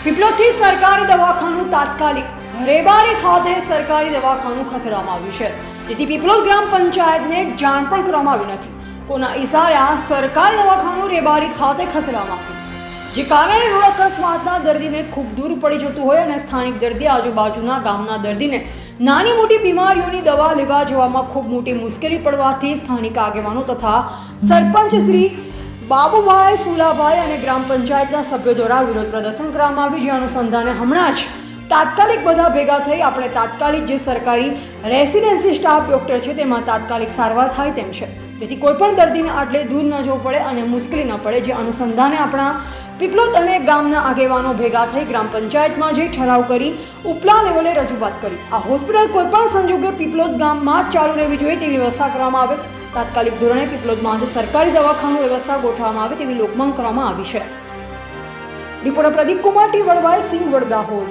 પીપલોદથી સરકારી દવાખાનું તાત્કાલિક રેબારી ખાતે સરકારી દવાખાનું ખસેડવામાં આવ્યું છે, જેથી પીપલોદ ગ્રામ પંચાયતને જાણ પણ કરવામાં આવી નથી. કોના ઈશારે આ સરકારી દવાખાનું રેબારી ખાતે ખસેડવામાં આવ્યું, જે કારણે રોડ અકસ્માતના દર્દીને ખૂબ દૂર પડી જતું હોય અને સ્થાનિક દર્દી આજુબાજુના ગામના દર્દીને નાની મોટી બીમારીઓની દવા લેવા જવામાં ખૂબ મોટી મુશ્કેલી પડવાથી સ્થાનિક આગેવાનો તથા સરપંચ શ્રી બાબુભાઈ ફુલાભાઈ અને ગ્રામ પંચાયતના સભ્યો દ્વારા વિરોધ પ્રદર્શન કરવામાં આવ્યું. જે અનુસંધાને હમણાં જ તાત્કાલિક બધા ભેગા થઈ આપણે તાત્કાલિક જે સરકારી રેસિડેન્સી સ્ટાફ ડૉક્ટર છે તેમાં તાત્કાલિક સારવાર થાય તેમ છે, જેથી કોઈ પણ દર્દીને આટલે દૂર ન જવું પડે અને મુશ્કેલી ન પડે. જે અનુસંધાને આપણા પીપલોદ અને ગામના આગેવાનો ભેગા થઈ ગ્રામ પંચાયતમાં જઈ ઠરાવ કરી ઉપલા લેવલે રજૂઆત કરી આ હોસ્પિટલ કોઈ પણ સંજોગે પીપલોદ ગામમાં જ ચાલુ રહેવી જોઈએ તેવી વ્યવસ્થા કરવામાં આવે. તાત્કાલિક ધોરણે પીપલોદમાં આજે સરકારી દવાખાનું વ્યવસ્થા ગોઠવવામાં આવે તેવી લોકમાંગ કરવામાં આવી છે. રિપોર્ટર પ્રદીપ કુમાર ટી વડવાઈ સિંહ વડદાહોદ.